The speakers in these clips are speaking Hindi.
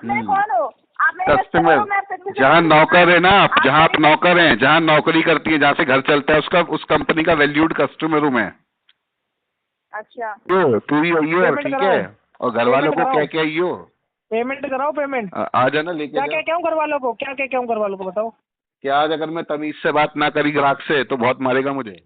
आप मेरे कौन हो? आप मेरे कस्टमर, जहाँ नौकर है ना आप, जहाँ आप नौकर हैं, जहाँ नौकरी करती है, जहाँ से घर चलता है, उसका उस कंपनी का वैल्यूड कस्टमर हूँ मैं। अच्छा तो तू भी आई हो, ठीक है, और घर वालों को क्या क्या आई हो? पेमेंट कराओ पेमेंट। आ जाना लेके क्या जा। क्या क्यों घर वालों को, क्या क्या क्यों घर वालों को बताओ। क्या आज अगर मैं तमीज से बात ना करी ग्राहक से तो बहुत मारेगा मुझे।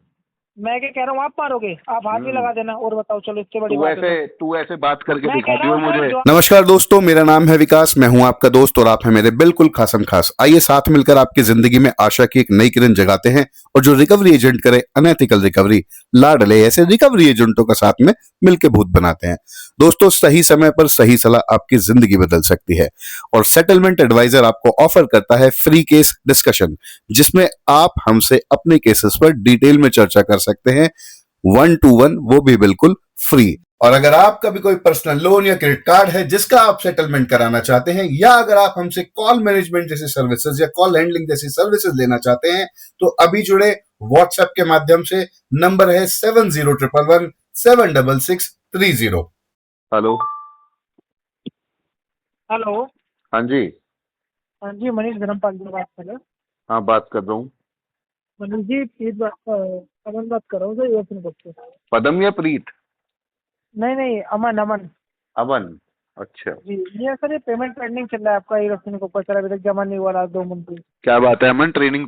मैं क्या कह रहा हूँ, आप मारोगे, आप हाथ भी लगा देना। और बताओ, चलो इससे बड़ी बात है तू ऐसे बात करके मैं दिखा कह रहा दियो हूँ मुझे। जो नमस्कार दोस्तों, मेरा नाम है विकास। मैं हूं आपका दोस्त और आप हैं मेरे बिल्कुल खासम खास। आइए साथ मिलकर आपकी जिंदगी में आशा की एक नई किरण जगाते हैं और जो रिकवरी एजेंट करे अनएथिकल रिकवरी, लाडले ऐसे रिकवरी एजेंटों का साथ में मिलकर भूत बनाते हैं। दोस्तों, सही समय पर सही सलाह आपकी जिंदगी बदल सकती है और सेटलमेंट एडवाइजर आपको ऑफर करता है फ्री केस डिस्कशन, जिसमें आप हमसे अपने केसेस पर डिटेल में चर्चा कर सकते हैं 1-to-1, वो भी बिल्कुल फ्री। और अगर आपका भी कोई पर्सनल लोन या क्रेडिट कार्ड है जिसका आप सेटलमेंट कराना चाहते हैं, या अगर आप हमसे कॉल मैनेजमेंट जैसी सर्विसेज या कॉल हैंडलिंग जैसी सर्विसेज लेना चाहते हैं, तो अभी जुड़े व्हाट्सएप के माध्यम से। नंबर है 7011176630। हेलो। हेलो। हाँ जी। हाँ जी, मनीष धर्मपाल जी बात कर रहे हैं। हाँ, बात कर रहा हूँ। मनीष जी प्लीज अमन बात कर रहा हूँ सर, ये सुन सकते। पदम या प्रीत? नहीं, अमन अमन। अमन, अच्छा। जी ये सर, ये पेमेंट पेंडिंग चल रहा है आपका, ये रखने को ऊपर चला, अभी तक जमा नहीं हुआ, रात 2 मंथ। क्या बात है अमन, ट्रेनिंग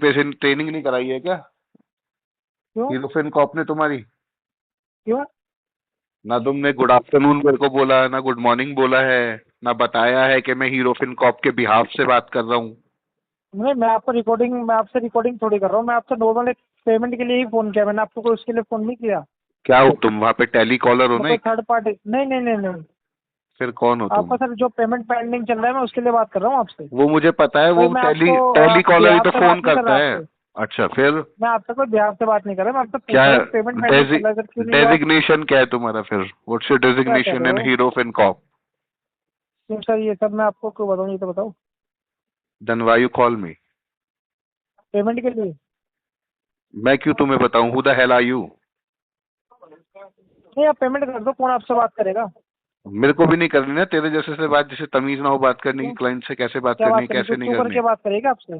नहीं कराई है क्या? क्यों हीरोफिन कॉप ने तुम्हारी? क्यों? ना तुमने गुड आफ्टरनून मेरे को बोला, ना गुड मॉर्निंग बोला है, ना बताया है कि मैं हीरोफिन कॉप के बिहाफ से बात कर रहा हूँ। नहीं, मैं आपसे रिकॉर्डिंग थोड़ी कर रहा हूँ। मैं आपसे नॉर्मल एक पेमेंट के लिए ही फोन किया, मैंने आपको कोई उसके लिए फोन नहीं किया। क्या हो तुम, वहाँ पे टेली कॉलर हो ना कोई एक? थर्ड पार्टी नहीं। फिर कौन हो तुम? आपका सर जो पेमेंट पेंडिंग चल रहा है, मैं उसके लिए बात कर रहा हूँ आपसे। वो मुझे पता है, वो मैं टेली आपको कॉलर ही तो बिहाफ से फोन बात नहीं कर करता रहा है। आपसे। अच्छा, फिर मैं आपसे कोई बिहाफ से बात नहीं कर रहा, मैं आपसे पूछ क्या रहा हूँ पेमेंट पेंडिंग चल रहा है सर, क्यों नहीं हुआ? डेजिग्नेशन क्या है तुम्हारा फिर? व्हाट्स योर क्या कह डेजिग्नेशन रहे इन हो? हीरोफिन कॉप? क्यों सर, ये सब मैं आपको क्यों बताऊँ, ये तो बताओ। Then why you call me? Payment के लिए। मैं क्यों तुम्हें बताऊं? Who the hell are you? नहीं, आप पेमेंट कर दो, कौन आपसे बात करेगा? मेरे को भी नहीं करनी ना तेरे जैसे से बात, जिसे तमीज ना हो बात करने की। क्यों? क्लाइंट से कैसे बात क्या करनी बात है, करेगी? कैसे नहीं तू करनी? करके बात करेगा आपसे?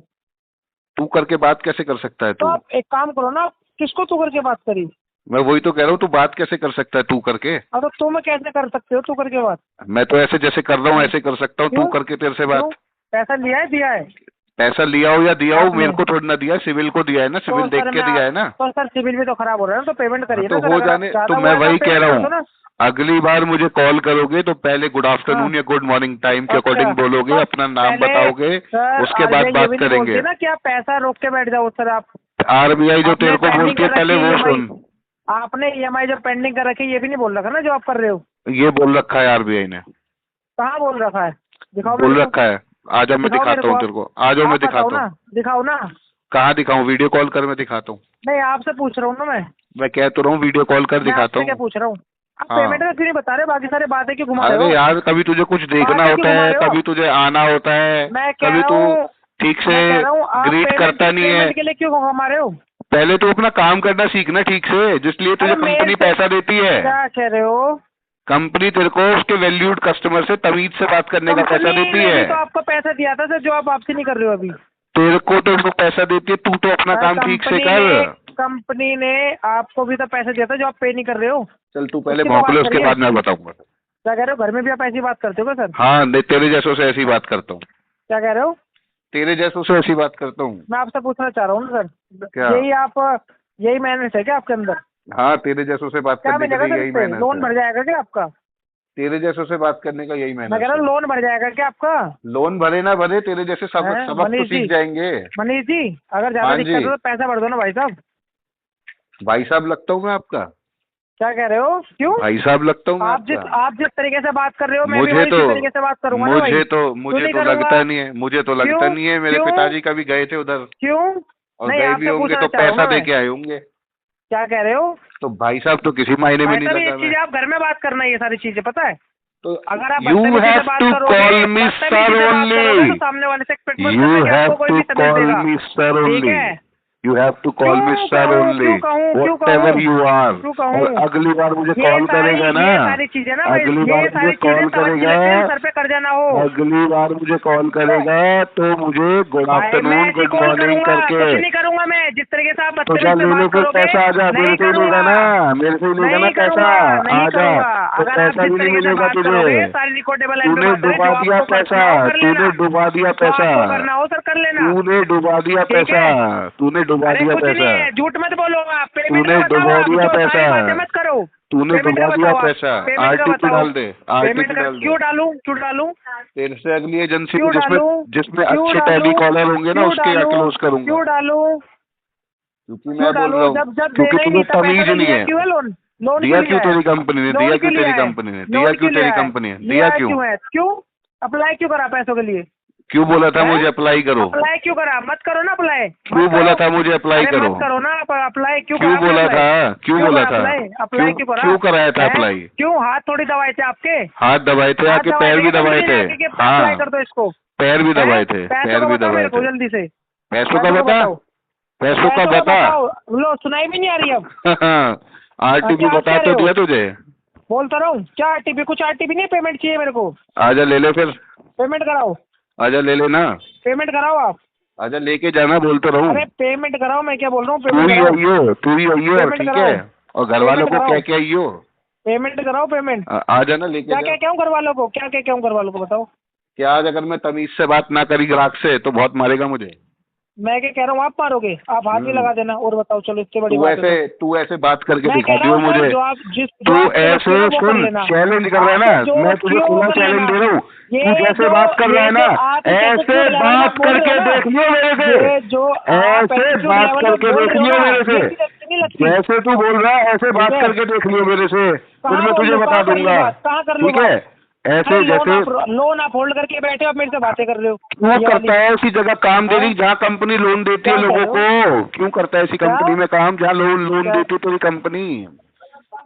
तू करके बात कैसे कर सकता है तो तू? आप एक काम करो ना, किसको तू करके बात करी? मैं वही तो कह रहा हूँ, तू बात कैसे कर सकता है तू करके? अब तो तुम कैसे कर सकते हो तू करके बात? मैं तो ऐसे जैसे कर रहा हूँ ऐसे कर सकता हूँ, तू क्यों? करके तेरे से क्यों? बात। पैसा लिया है, दिया है? पैसा लिया हो या दिया हो, आपने? मेरे को थोड़ी ना दिया, सिविल को दिया है ना, सिविल देख के दिया है ना। तो सर सिविल भी तो खराब हो रहा है ना, तो पेमेंट करिए तो ना। हो जाने, तो मैं वही कह रहा हूँ, अगली बार मुझे कॉल करोगे तो पहले गुड आफ्टरनून या गुड मॉर्निंग टाइम के अकॉर्डिंग बोलोगे, अपना नाम बताओगे, उसके बाद बात करेंगे ना। क्या पैसा रोक के बैठ जाओ सर आप? आरबीआई जो तेरे को बोलती है पहले वो सुन। आपने ईएमआई जो पेंडिंग कर रखी है, ये भी नहीं बोल रखा ना जो आप कर रहे हो? ये बोल रखा है आरबीआई ने? कहाँ बोल रखा है? दिखाओ। बोल रखा है, आ जाओ मैं दिखाता हूँ तेरे को, आ जाओ मैं दिखाता हूँ। दिखाओ ना। कहाँ दिखाऊं? वीडियो कॉल कर, मैं दिखाता हूँ। नहीं, आपसे पूछ रहा हूँ ना मैं कह तो रहा हूँ वीडियो कॉल कर दिखाता हूँ। क्या पूछ रहा हूँ? आप हाँ। पेमेंट का क्यों नहीं बता रहे? बाकी सारे बातें क्यों घुमा रहे हो? अरे यार, कभी तुझे कुछ देखना होता है, कभी तुझे आना होता है, कभी तू ठीक से ग्रीट करता नहीं है। के लिए क्यों घुमा रहे हो? पहले तो अपना काम करना सीखना ठीक से, जिसलिए तुझे कंपनी पैसा देती है। क्या कह रहे हो? कंपनी तेरे को उसके वैल्यूड कस्टमर से तमीज से बात करने का पैसा देती है। तो आपको पैसा दिया था सर, जो आप वापसी नहीं कर रहे हो अभी। तेरे को तो उसको पैसा देती है, तू तो अपना काम ठीक से कर। कंपनी ने आपको भी तो पैसा दिया था जो आप पे नहीं कर रहे हो। चल तू पहले भौंक ले, उसके बाद मैं बताऊंगा। क्या कह रहे हो? घर में भी आप ऐसी बात करते हो क्या सर? हाँ, तेरे जैसों से ऐसी बात करता हूँ। क्या कह रहे हो? तेरे जैसों से ऐसी बात करता हूँ। मैं आपसे पूछना चाह रहा हूँ ना सर, क्या? यही मैनेज है क्या आपके अंदर? हाँ, तेरे जैसों से बात करने का यही मैनेज है। लोन भर जाएगा क्या आपका? तेरे जैसों से बात करने का यही मैनेज मैं कह रहा हूँ, लोन भर जाएगा क्या आपका? लोन भरे ना भरे, तेरे जैसे सबक तो सीख जाएंगे। मनीष जी, अगर ज्यादा दिक्कत हो तो पैसा भर दो ना भाई साहब। भाई साहब लगता हूँ मैं आपका? क्या कह रहे हो? क्यों भाई साहब लगता हूँ मैं आप? जिस तरीके से बात कर रहे हो, मैं भी मुझे उसी तरीके से बात करूंगा ना भाई। मुझे तो लगता नहीं है, मुझे तो लगता नहीं है। मेरे पिताजी कभी गए थे उधर। क्यों? और गए भी होंगे तो पैसा दे के आए होंगे। क्या कह रहे हो? तो भाई साहब तो किसी मायने में नहीं लगा। आप घर में बात करना, ये सारी चीजें पता है? तो अगर आप you have to call me sir only, सामने वाले से you have to call me sir only, You have to call me sir only, whatever you are. और अगली बार मुझे कॉल करेगा ना, अगली बार मुझे कॉल करेगा, सर पे कर्जा ना हो, अगली बार मुझे कॉल करेगा तो मुझे गुड आफ्टरनून गुड मॉर्निंग करके, नहीं करूंगा मैं, जिस तरीके से आप तो चल ले फिर पैसा आ जा, मेरे से लेगा ना, मेरे से लेगा ना पैसा, आ जा, तो पैसा भी नहीं मिलेगा तुझे, तूने डुबा दिया पैसा, तूने डुबा दिया पैसा, करना हो सर कर लेना, तूने डुबा दिया पैसा, तूने डुबा दिया पैसा, झूठ मत बोलो आप, तूने डुबा दिया पैसा, मत करो, तूने डुबा दिया पैसा, आरटीपी डाल दे, आरटीपी डाल दे। क्यों डालूं तेरे से अगली एजेंसी को जिसमें अच्छे टेली कॉलर होंगे ना उसके यहाँ क्लोज करूंगा, क्यों डालूं, क्योंकि मैं बोल रहा हूँ, क्योंकि तुम्हें तमीज नहीं है। दिया क्यों तेरी कंपनी ने, दिया क्यों तेरी कंपनी ने, दिया क्यों तेरी कंपनी ने, दिया क्यों अप्लाई क्यों करा पैसों के लिए, क्यों बोला था मुझे अप्लाई करो, अप्लाई क्यों करा, मत करो ना अप्लाई, क्यों बोला था मुझे अप्लाई करो, मत करो ना अप्लाई, क्यों बोला था, क्यों बोला था, अप्लाई क्यों कराया था अप्लाई, क्यों हाथ थोड़ी दबाए थे आपके, हाथ दबाए थे आपके, पैर भी दबाए थे, हाँ कर दो इसको, पैर भी दबाए थे, पैर भी दबाए थे, जल्दी से पैसों का बता, पैसों का बता, लो सुनाई भी नहीं आ रही अब, आरटीपी बता तो दिया तुझे, बोलता रहा हूँ क्या आरटीपी, कुछ आरटीपी नहीं, पेमेंट चाहिए मेरे को, आजा ले ले फिर, पेमेंट कराओ, आजा ले लेना, पेमेंट कराओ आप, आजा लेके जाना, बोलता रहूं, अरे पेमेंट कराओ, मैं क्या बोल रहा हूँ, तू ही आइयो, तू ही आइयो, ठीक है, और घर वालों को क्या क्या आइयो, पेमेंट कराओ, पेमेंट आ जाना लेके, क्या क्या क्यों घर वालों को, क्या क्या क्यों घर वालों को बताओ, क्या आज अगर मैं तमीज से बात ना करी ग्राहक से तो बहुत मारेगा मुझे, मैं क्या कह रहा हूँ, आप मारोगे, आप हाथ भी लगा देना, और बताओ चलो इससे बड़ी बात है, तू ऐसे बात करके मैं दिखा कह दियो रहा हूँ, मुझे, जो आप तू ऐसे सुन, चैलेंज कर रहा है ना, मैं तुझे खुला चैलेंज दे रहा हूँ, तू जैसे बात कर रहा है ना, ऐसे बात करके देखियो मेरे से, ऐसे बात करके देखियो मेरे से, जैसे तू बोल रहा है ऐसे बात करके देख लियो मेरे से, फिर मैं तुझे बता दूंगा, ठीक है, ऐसे जैसे लोन आप होल्ड करके बैठे हो, मेरे से बातें कर रहे हो, क्यों करता है ऐसी जगह काम दे रही जहाँ कंपनी लोन देती है लोगों को, क्यों करता है ऐसी कंपनी में काम जहाँ लोन देती है तेरी कंपनी,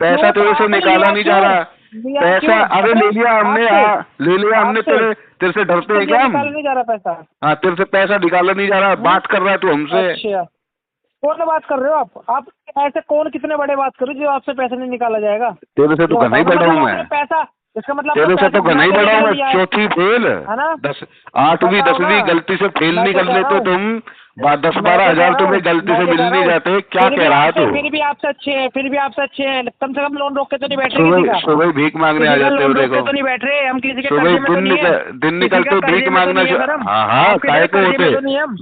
पैसा तेरे से निकाला नहीं जा रहा, पैसा अरे ले लिया हमने, ले लिया हमने, तेरे से डरते हैं क्या हम, नहीं जा रहा पैसा, हाँ तेरे से पैसा निकाला नहीं जा रहा, बात कर रहा है तू हमसे, अच्छा कौन बात कर रहे हो आप ऐसे कौन कितने बड़े बात कर रहे हो जो आपसे पैसा नहीं निकाला जाएगा, तेरे से तो घना ही बड़ा हूँ मैं, पैसा इसका मतलब तेरे से तो घना ही बड़ा हूँ मैं, चौथी फेल, 8वीं 10वीं गलती से फेल नहीं कर लेते तुम, 10-12 हजार तुम्हें गलती से मिल नहीं जाते, क्या कह रहा है तू, फिर भी आपसे अच्छे हैं, फिर भी आपसे अच्छे हैं, कम से कम लोन रोक के तो नहीं बैठ रहे, सुबह भीख मांगने आ जाते हो, देखो तो नहीं बैठ रहे हम, किसी के सुबह दिन निकलते भीख मांगना, हाँ काय को होते,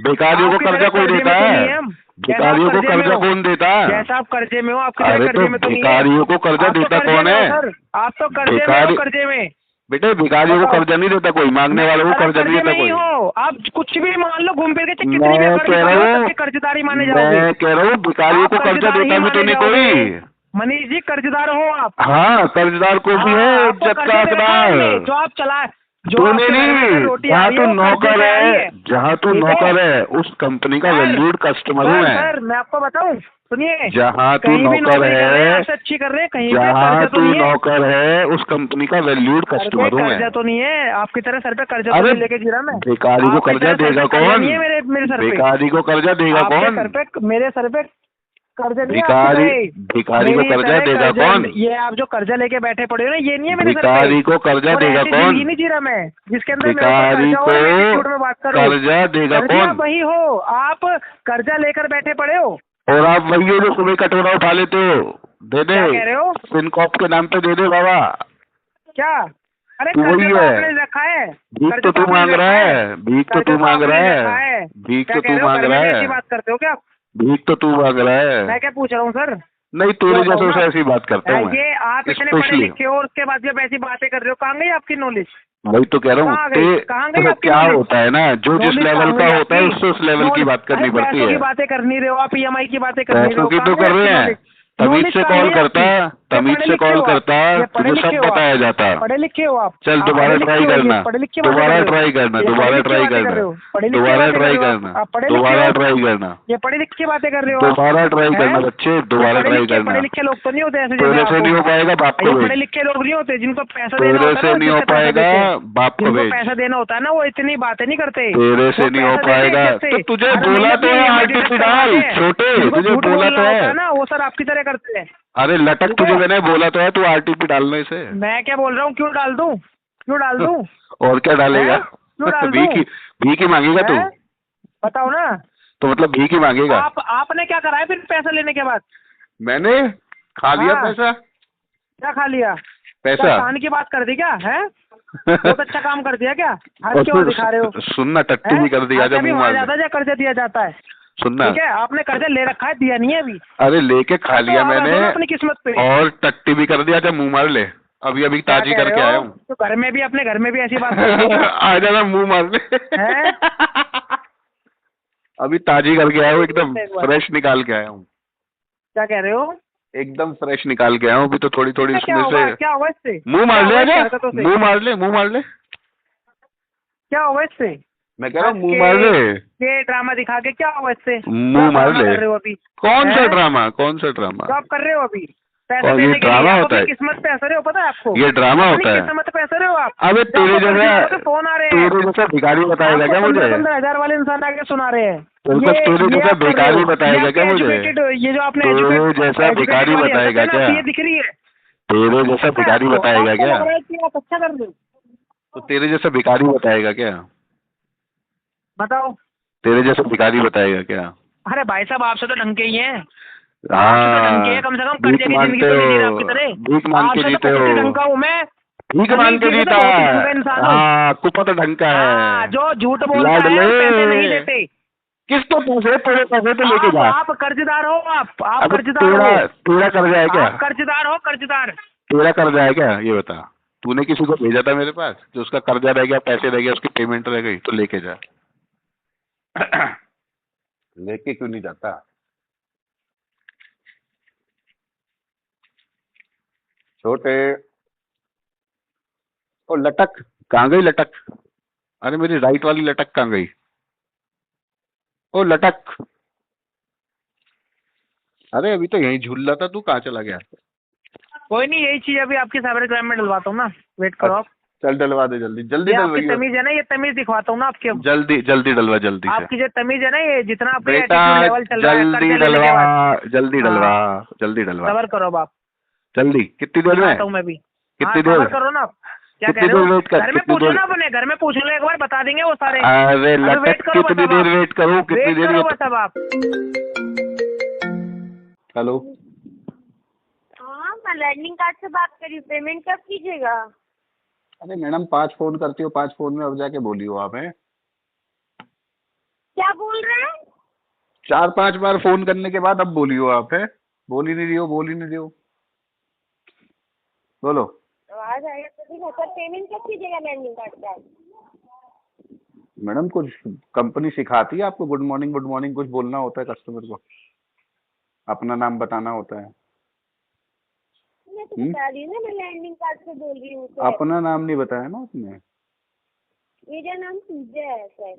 बेकारियों को कर्जा कोई देता है, भिखारियों को कर्जा कौन देता है, जैसा आप कर्जे में हो, आपके कर्जे में तो भिखारियों को कर्जा देता कौन है, आप तो कर्जे में बेटे, भिखारियों को कर्जा नहीं देता कोई, मांगने वालों को कर्जा नहीं देता कोई, आप कुछ भी मान लो, घूम फिर के मैं कह रहा हूँ, कर्जदारी माने जाओगे, मैं कह रहा हूँ भिखारियों को कर्जा देता भी तो नहीं कोई, मनीष जी कर्जदार हो आप, हाँ कर्जदार को भी है इज्जत का हकदार, जो आप चला तूने नहीं, जहाँ तू नौकर है, जहाँ तू नौकर है उस कंपनी का वैल्यूड कस्टमर हूँ मैं, सर मैं आपको बताऊँ, सुनिए, जहाँ तू नौकर है, अच्छी कर रहे हैं कहीं, जहाँ तू नौकर है उस कंपनी का वैल्यूड कस्टमर हूँ मैं, कर्जा तो नहीं है आपकी तरह सर पे कर्जा तो लेके गिरा मैं, भिखारी को कर्जा देगा कौन, भिखारी को कर्जा देगा कौन, मेरे सर पे कर्जा भिखारी को कर्जा देगा कौन, ये आप जो कर्जा लेके बैठे पड़े हो ना, ये नहीं है मेरे भिखारी को कर्जा देगा कौन, नहीं जी रहा मैं, जिसके अंदर भिखारी को कर्जा देगा कौन, वही हो आप, कर्जा लेकर बैठे पड़े हो, और आप वही हो जो सुबह कटोरा उठा लेते हो, दे दे, कह रहे हो सिनकॉप के नाम पे दे दे बाबा, क्या, अरे तू वही है, रखा है, भीख तो तू मांग रहा है, भीख तो तू मांग रहा है, भीख तो तू मांग रहा है, बात करते हो क्या, भीख तो तू मांग रहा है, मैं क्या पूछ रहा हूँ सर, नहीं तेरे जैसे से ऐसी बात करता हूँ ये आप इतने पढ़े लिखे हो और उसके बाद जब ऐसी बातें कर रहे हो, कहाँ गई आपकी नॉलेज, वही तो कह रहा हूँ, तो क्या होता है ना, जो जिस लेवल का होता है उससे उस लेवल की बात करनी पड़ती है, की बातें कर नहीं रहे हो आप, EMI की बातें कर नहीं रहे हो, तो कर रहे हैं, तमीज से कॉल करता, तमीज से कॉल करता, तुझे सब बताया जाता। पढ़े लिखे हो आप? चल दोबारा ट्राई करना, दोबारा ट्राई करना, दोबारा ट्राई करना, दोबारा ट्राई करना, दोबारा ट्राई करना, ये पढ़े लिखे बातें कर रहे हो? दोबारा ट्राई करना बच्चे, दोबारा ट्राई करना। पढ़े लिखे लोग तो नहीं होते ऐसे। तेरे से नहीं हो पाएगा, बाप को पढ़े भेज। लिखे लोग नहीं होते जिनको पैसा देना तेरे होता से है, नहीं हो पाएगा, बाप को भेज। पैसा देना होता है ना, वो इतनी बातें नहीं करते। तेरे से नहीं हो पाएगा। तो तुझे बोला तो है आरटीपी डाल, छोटे, तुझे बोला तो है ना, वो सर आपकी तरह करते हैं। अरे लटक, तुझे मैंने बोला तो है तू आरटीपी डालना इसे। मैं क्या बोल रहा हूँ, क्यों डाल दूं? क्यों डाल दूं? और क्या डालेगा? क्यों डाल दूं? भीख ही मांगेगा तू? बताओ ना। तो मतलब भीख ही मांगेगा? आपने क्या करा है फिर पैसा लेने के बाद? मैंने खा लिया पैसा। क्या खा लिया? पैसा कान की बात कर दी क्या है? बहुत अच्छा काम कर दिया क्या? हर क्यों दिखा रहे हो? सुनना, टट्टी भी कर दिया जब मुंह मार ज्यादा जा कर्जा दिया जाता है। सुनना, ठीक है, आपने कर्जा ले रखा है, दिया नहीं है अभी। अरे लेके खा लिया मैंने अपनी किस्मत पे, और टट्टी भी कर दिया जब मुंह मार ले। अभी अभी ताजी करके आया हूँ। तो घर में भी, अपने घर में भी ऐसी बात आ जाना मुंह मार ले। अभी ताजी करके आया हूँ, एकदम फ्रेश निकाल के आया हूँ। क्या कह रहे हो? एकदम फ्रेश निकाल के आया हूँ। अभी तो थोड़ी थोड़ी उसमें से क्या होगा इससे? मुंह मार ले, मुंह मार ले, मुंह मार ले। क्या होगा इससे? मैं कह रहा हूँ मुंह मार ले। ये ड्रामा दिखा के क्या होगा इससे? मुंह मार ले। कर रहे हो अभी? कौन सा ड्रामा, कौन सा ड्रामा? जो आप कर रहे हो अभी? और ये ड्रामा होता है? किस्मत पे असर हो, पता है आपको? ये ड्रामा होता है? किस्मत पे असर हो आप? अबे तेरे जैसा फोन आ रहे हैं, तेरे जैसा भिखारी बताएगा क्या मुझे? 15,000 वाले इंसान आके सुना रहे हैं। तेरे जैसा भिखारी बताएगा क्या मुझे? ये जो आपने तेरे जैसा भिखारी बताएगा क्या? ये दिख रही है। तेरे जैसा भिखारी बताएगा क्या? आप अच्छा कर रहे हो। तो तेरे जैसा भिखारी बताएगा क्या? बताओ। तेरे जैसा भिखारी बताएगा क्या? अरे भाई साहब, आपसे तो ढंग के ही हैं। हाँ, कम से कम भीख मांगते हो, भीख मांग के जीते हो। ढंग का हूँ मैं, भीख मांग के जीता है। हाँ, कुपत ढंग का है। जो झूठ बोलता है, पैसे नहीं देते। किस तो पैसे, तेरे पैसे तो लेके जा। आप कर्जदार हो, आप कर्जदार हो। तेरा कर्जा है क्या? कर्जदार हो, कर्जदार। तेरा कर्जा है क्या, ये बता। तूने किसी को भेजा था मेरे पास, जो उसका कर्जा रह गया, पैसे रह गए, उसकी पेमेंट रह गई, तो लेके जा। लेके क्यों नहीं जाता? छोटे। ओ लटक, कहाँ गई लटक? अरे मेरी राइट वाली लटक कहाँ गई? ओ लटक। अरे अभी तो यहीं झूल रहा था, तू कहाँ चला गया? कोई नहीं, यही चीज अभी आपकी साइबर क्राइम में डलवाता हूँ ना, वेट करो आप। चल डलवा दे, जल्दी जल्दी आपकी तमीज है ना, ये तमीज दिखवाता हूँ ना आपके। जल्दी जल्दी डलवा, जल्दी से। आपकी जो तमीज है ना, ये जितना आप बेटा लेवल चल रहा है, जल्दी डलवा, जल्दी डलवा, जल्दी डलवा। सबर करो आप। जल्दी, कितनी देर में? मैं भी कितनी देर करो ना। क्या कह कितनी रहे देर हो? वेट कर? घर में पूछो ना, अपने घर में पूछ लो एक बार, बता देंगे वो सारे। अरे लटक, कितनी देर वेट करूँ? कितनी देर वेट? बस अब आप। हेलो। हाँ, मैं लैंडिंग कार्ड से बात कर रही हूँ। पेमेंट कब कीजिएगा? अरे मैडम 5 फोन करती हो, 5 फोन में अब जाके बोली हो आप हैं? क्या बोल रहे हैं? 4-5 बार फोन करने के बाद अब बोली हो आप हैं? बोल ही नहीं रही हो, बोल ही नहीं रही हो। बोलो। आवाज आएगा तो ठीक है सर। पेमेंट कब कीजिएगा लैंडिंग कार्ड का? मैडम कुछ कंपनी सिखाती है आपको गुड मॉर्निंग कुछ बोलना होता है कस्टमर को, अपना नाम बताना होता है। मैं तो बता रही हूँ ना, मैं लैंडिंग कार्ड से बोल रही हूँ। अपना नाम नहीं बताया ना आपने। मेरा नाम पूजा है सर।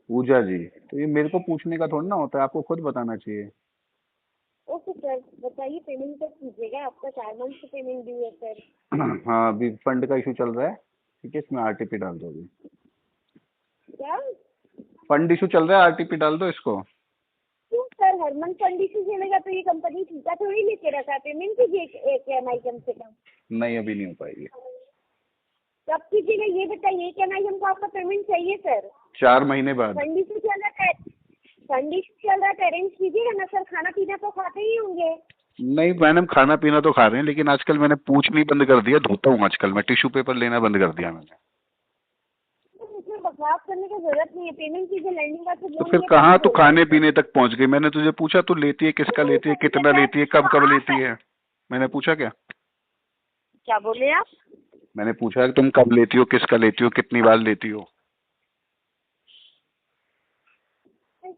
पूजा जी, तो ये मेरे को पूछने का थोड़ा ना होता है, आपको खुद बताना चाहिए। ओके सर, बताइए पेमेंट कब कीजिएगा? आपका 4 मंथ से पेमेंट ड्यू है सर। हाँ, अभी फंड का इशू चल रहा है, ठीक है, इसमें आरटीपी डाल दो अभी। क्या फंड इशू चल रहा है, आरटीपी डाल दो इसको। क्यों सर, हर मंथ फंड इशू चलेगा तो ये कंपनी ठीका थोड़ी लेके रखा है। पेमेंट कीजिए एक EMI कम से कम। नहीं, अभी नहीं हो पाएगी। कब कीजिएगा ये बताइए। एक EMI हमको आपका पेमेंट चाहिए सर। 4 महीने बाद। फंड इशू चल रहा है, अरेंज कीजिएगा ना सर। खाना पीना तो खाते ही होंगे। नहीं मैडम, खाना पीना तो खा रहे हैं, लेकिन आजकल मैंने पूछनी बंद कर दिया, धोता हूँ आजकल मैं, टिश्यू पेपर लेना बंद कर दिया मैंने। इसमें बकवास करने की जरूरत नहीं है। पेमेंट कीजिए लैंडिंग कार्ड से। तो फिर कहाँ तू खाने पीने तक पहुँच गई? मैंने तुझे पूछा तू लेती है, किसका लेती है, कितना लेती है, कब कब लेती है? मैंने पूछा क्या? क्या बोले आप? मैंने पूछा कि तुम कब लेती हो, किसका लेती हो, कितनी बार लेती हो?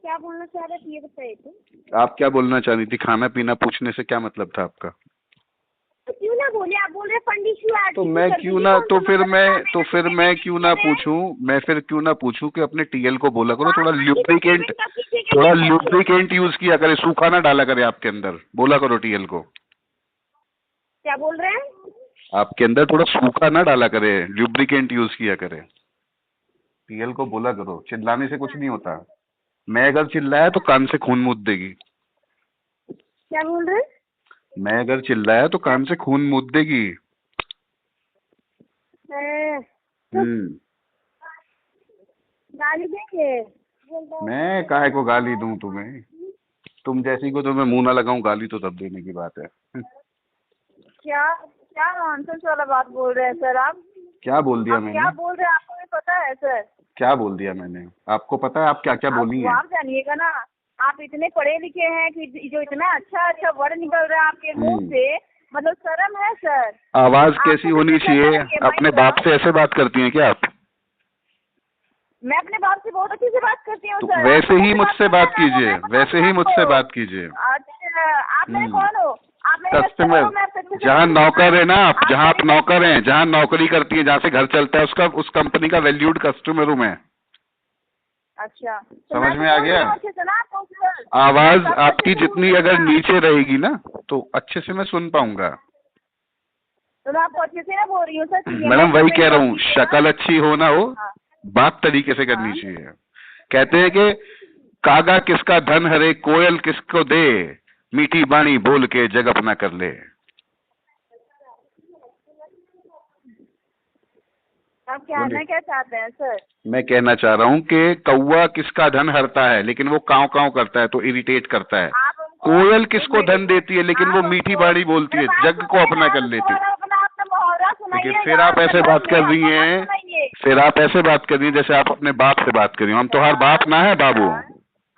क्या बोलना चाह रहे थे ये बताइए तो। आप क्या बोलना चाह रही थी? खाना पीना पूछने से क्या मतलब था आपका? तो क्यों ना बोले, आप बोल रहे फंडिश हुआ तो मैं क्यों ना, तो फिर मैं क्यों ना पूछूं? मैं फिर क्यों ना पूछूं कि अपने टीएल को बोला करो थोड़ा ल्यूब्रिकेंट यूज किया करे, सूखा ना डाला करे आपके अंदर, बोला करो टीएल को। क्या बोल रहे हैं? आपके अंदर थोड़ा सूखा ना डाला करे, ल्यूब्रिकेंट यूज किया करे। टीएल को बोला करो, चिल्लाने से कुछ नहीं होता। मैं अगर चिल्लाया तो कान से खून मूत देगी। क्या बोल रहे हैं? मैं अगर चिल्लाया तो कान से खून मूत देगी। गाली देंगे? मैं काहे को गाली दूं तुम्हें? तुम जैसी को तो मैं मुंह ना लगाऊं गाली तो तब देने की बात है। क्या क्या नॉनसेंस वाला बात बोल रहे हैं सर आप? क्या बोल दिया मैंने? क्या बोल रहे हैं आपको भी पता है सर? क्या बोल दिया मैंने? आपको पता है आप क्या क्या बोली हैं? आप जानिएगा ना, आप इतने पढ़े लिखे हैं कि जो इतना अच्छा वर्ड निकल रहा है आपके मुंह से, मतलब शर्म है सर। आवाज कैसी होनी चाहिए? अपने बाप से ऐसे बात करती हैं क्या आप? मैं अपने बाप से बहुत अच्छे से बात करती हूँ तो सर। वैसे ही मुझसे बात कीजिए, वैसे ही मुझसे बात कीजिए। अच्छा, आप मेरे कौन हो? आप मेरे कस्टमर, जहाँ नौकर है ना आप, जहाँ आप नौकर हैं, जहाँ नौकरी करती है, जहाँ से घर चलता है, उसका उस कंपनी का वैल्यूड कस्टमर हूँ मैं। अच्छा, समझ में आ गया? अच्छे से ना आपको आवाज आपकी जितनी अगर नीचे रहेगी ना तो अच्छे से मैं सुन पाऊंगा। तो मैं आपको अच्छे से ना बोल रही हूँ सर। मैडम वही कह रहा हूँ, शक्ल अच्छी हो ना हो, बात तरीके से करनी चाहिए। कहते हैं कि कागा किसका धन हरे, कोयल किसको दे, मीठी बाणी बोल के जग अपना कर ले। आप कहना क्या चाहते हैं सर? मैं कहना चाह रहा हूँ कि कौवा किसका धन हरता है लेकिन वो काव काव करता है तो इरिटेट करता है। कोयल किसको धन देती है लेकिन वो मीठी बाणी बोलती है, जग को अपना कर लेती है। लेकिन फिर आप ऐसे बात कर रही हैं, फिर आप ऐसे बात कर रही हैं जैसे आप अपने बाप से बात कर रही हो। हम तो हर बाप ना है बाबू,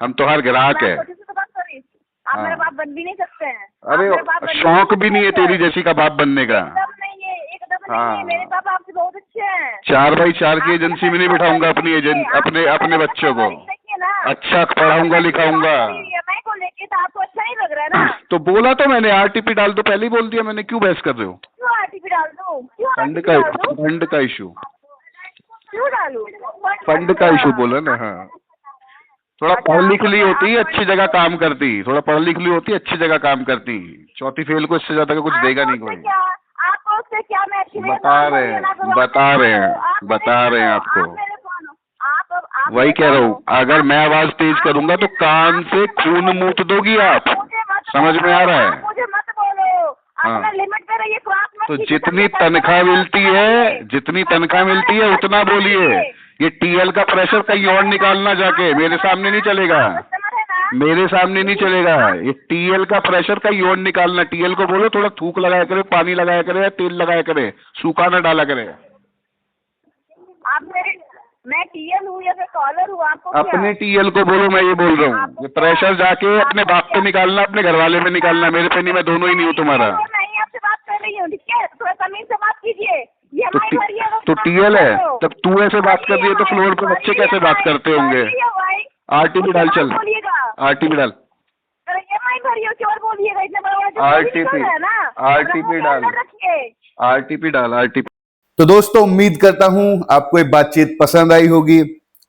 हम तो हर ग्राहक है। आप मेरा बाप बन भी नहीं सकते हैं। अरे शौक भी नहीं है तेरी जैसी का बाप बनने का। एकदम नहीं है, मेरे पापा आपसे बहुत अच्छे हैं। 4x4 की एजेंसी में नहीं बिठाऊंगा अपने बच्चों को। अच्छा पढ़ाऊंगा लिखाऊंगा। को लेके तो आपको अच्छा नहीं लग रहा है ना? तो बोला तो मैंने आरटीपी डाल दो, पहले ही बोल दिया मैंने, क्यों बहस कर रहे हो? क्यों आरटीपी डाल दो? फंड का इशू। क्यों डालूं? फंड का इशू बोला ना। हाँ, थोड़ा पढ़ लिख ली होती अच्छी जगह काम करती, थोड़ा पढ़ लिख ली होती अच्छी जगह काम करती। चौथी फेल को इससे ज्यादा कुछ देगा नहीं कोई। आपको उससे क्या मैं अच्छी बता रहे हैं आपको। वही कह रहा हूँ, अगर मैं आवाज तेज करूंगा तो कान से खून मूत दोगी आप। समझ में आ रहा है? मुझे मत बोलो, अपना लिमिट पे रहिए। तो जितनी तनख्वाह मिलती है उतना बोलिए। ये टीएल का प्रेशर कहीं और निकालना जाके, मेरे सामने नहीं चलेगा, मेरे सामने नहीं चलेगा। ये टीएल का प्रेशर कहीं और निकालना। टीएल को बोलो थोड़ा थूक लगाया करे, पानी लगाया करे या तेल लगाया करे, सूखा ना डाला करे। आप मैं टीएल हूँ या फिर कॉलर हूँ? आपको अपने टीएल को बोलो, मैं ये बोल रहा हूँ। ये प्रेशर जाके अपने बाप पे निकालना, अपने घर वाले पे निकालना, मेरे पे नहीं। मैं दोनों ही नहीं हूँ तुम्हारा। नहीं, आपसे बात कर रही हूँ, ठीक है? थोड़ा तमीज से बात कीजिए। तो टीएल है तब तू ऐसे बात कर रही है तो फ्लोर पे बच्चे कैसे बात करते होंगे? आरटीपी डाल, चल आरटीपी डाल, आरटीपी डाल। तो दोस्तों उम्मीद करता हूं आपको ये बातचीत पसंद आई होगी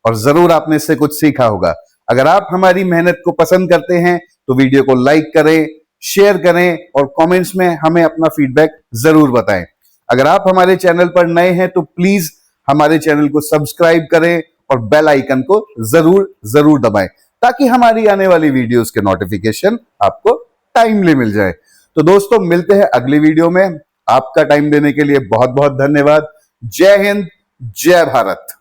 और जरूर आपने इससे कुछ सीखा होगा। अगर आप हमारी मेहनत को पसंद करते हैं तो वीडियो को लाइक करें, शेयर करें और कमेंट्स में हमें अपना फीडबैक जरूर बताएं। अगर आप हमारे चैनल पर नए हैं तो प्लीज हमारे चैनल को सब्सक्राइब करें और बेल आइकन को जरूर दबाएं ताकि हमारी आने वाली वीडियोस के नोटिफिकेशन आपको टाइमली मिल जाए। तो दोस्तों मिलते हैं अगली वीडियो में। आपका टाइम देने के लिए बहुत बहुत धन्यवाद। जय हिंद, जय भारत।